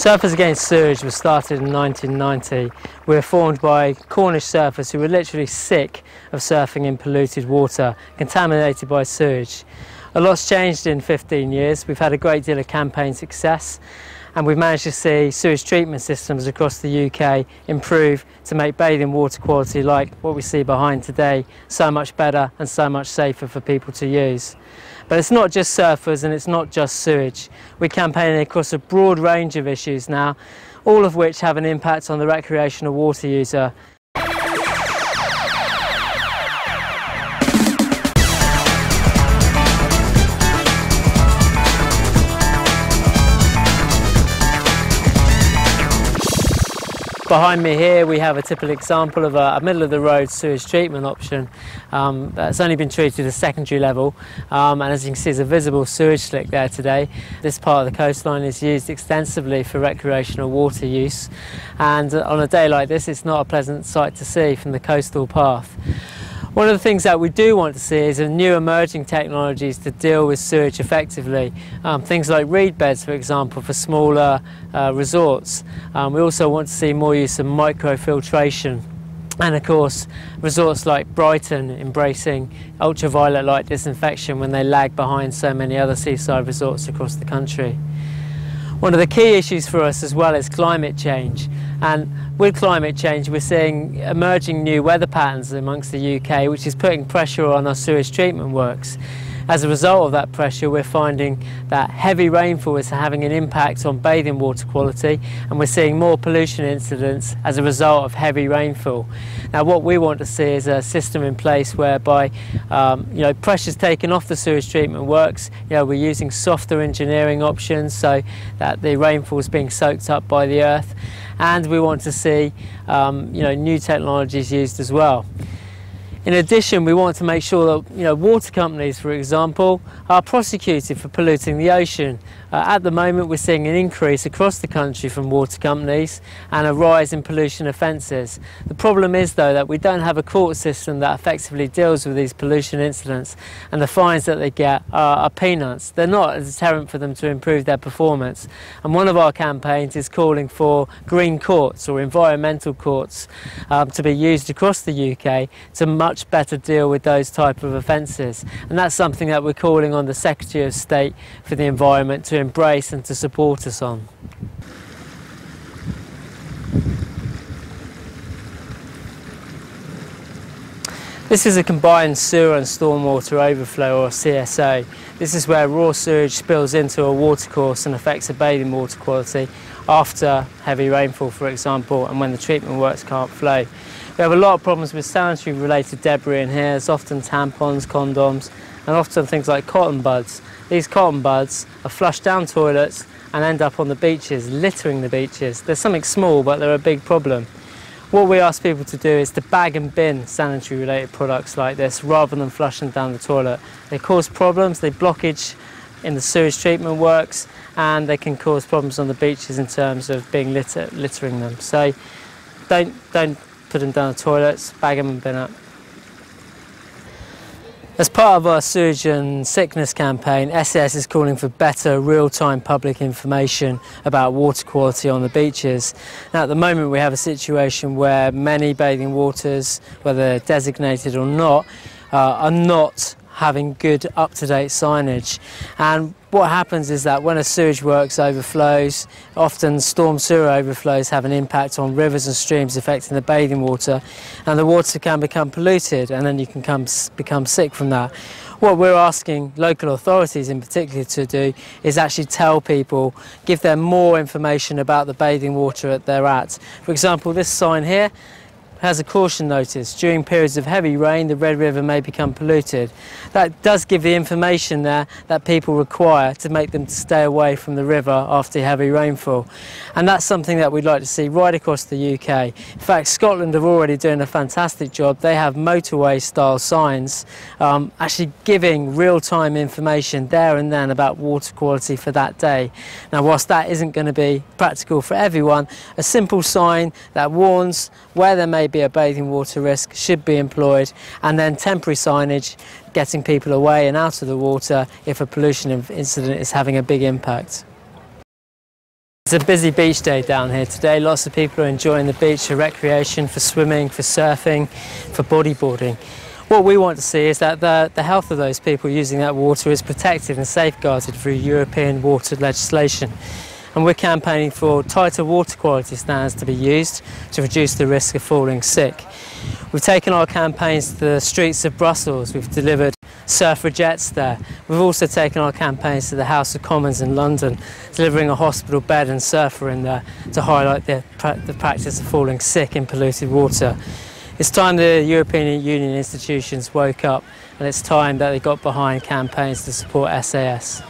Surfers Against Sewage was started in 1990. We were formed by Cornish surfers who were literally sick of surfing in polluted water, contaminated by sewage. A lot's changed in 15 years. We've had a great deal of campaign success, and we've managed to see sewage treatment systems across the UK improve to make bathing water quality, like what we see behind today, so much better and so much safer for people to use. But it's not just surfers and it's not just sewage. We're campaigning across a broad range of issues now, all of which have an impact on the recreational water user. Behind me here we have a typical example of a middle-of-the-road sewage treatment option that's only been treated at secondary level, and as you can see there's a visible sewage slick there today. This part of the coastline is used extensively for recreational water use, and on a day like this it's not a pleasant sight to see from the coastal path. One of the things that we do want to see is new emerging technologies to deal with sewage effectively. Things like reed beds, for example, for smaller resorts. We also want to see more use of microfiltration. And of course, resorts like Brighton embracing ultraviolet light disinfection when they lag behind so many other seaside resorts across the country. One of the key issues for us as well is climate change, and with climate change we're seeing emerging new weather patterns amongst the UK, which is putting pressure on our sewage treatment works. As a result of that pressure, we're finding that heavy rainfall is having an impact on bathing water quality, and we're seeing more pollution incidents as a result of heavy rainfall. Now what we want to see is a system in place whereby pressure's taken off the sewage treatment works. We're using softer engineering options so that the rainfall is being soaked up by the earth, and we want to see new technologies used as well. In addition, we want to make sure that water companies, for example, are prosecuted for polluting the ocean. At the moment we're seeing an increase across the country from water companies and a rise in pollution offences. The problem is though that we don't have a court system that effectively deals with these pollution incidents, and the fines that they get are peanuts. They're not a deterrent for them to improve their performance, and one of our campaigns is calling for green courts or environmental courts to be used across the UK to much better deal with those type of offences, and that's something that we're calling on the Secretary of State for the Environment to embrace and to support us on. This is a combined sewer and stormwater overflow, or CSO. This is where raw sewage spills into a watercourse and affects the bathing water quality after heavy rainfall, for example, and when the treatment works can't flow. We have a lot of problems with sanitary related debris in here. There's often tampons, condoms, and often things like cotton buds. These cotton buds are flushed down toilets and end up on the beaches, littering the beaches. They're something small, but they're a big problem. What we ask people to do is to bag and bin sanitary related products like this rather than flush them down the toilet. They cause problems, they blockage in the sewage treatment works, and they can cause problems on the beaches in terms of being littering them. So don't put them down the toilets, bag them and bin up. As part of our sewage and sickness campaign, SES is calling for better real-time public information about water quality on the beaches. Now at the moment we have a situation where many bathing waters, whether designated or not, are not having good up-to-date signage. And what happens is that when a sewage works overflows, often storm sewer overflows have an impact on rivers and streams affecting the bathing water, and the water can become polluted, and then you can become sick from that. What we're asking local authorities in particular to do is actually tell people, give them more information about the bathing water that they're at. For example, this sign here has a caution notice. During periods of heavy rain, the Red River may become polluted. That does give the information there that people require to make them stay away from the river after heavy rainfall. And that's something that we'd like to see right across the UK. In fact, Scotland are already doing a fantastic job. They have motorway style signs actually giving real-time information there and then about water quality for that day. Now whilst that isn't going to be practical for everyone, a simple sign that warns where there may be a bathing water risk should be employed, and then temporary signage getting people away and out of the water if a pollution incident is having a big impact. It's a busy beach day down here today. Lots of people are enjoying the beach for recreation, for swimming, for surfing, for bodyboarding. What we want to see is that the health of those people using that water is protected and safeguarded through European water legislation. And we're campaigning for tighter water quality standards to be used to reduce the risk of falling sick. We've taken our campaigns to the streets of Brussels. We've delivered suffragettes there. We've also taken our campaigns to the House of Commons in London, delivering a hospital bed and surfer in there to highlight the practice of falling sick in polluted water. It's time the European Union institutions woke up, and it's time that they got behind campaigns to support SAS.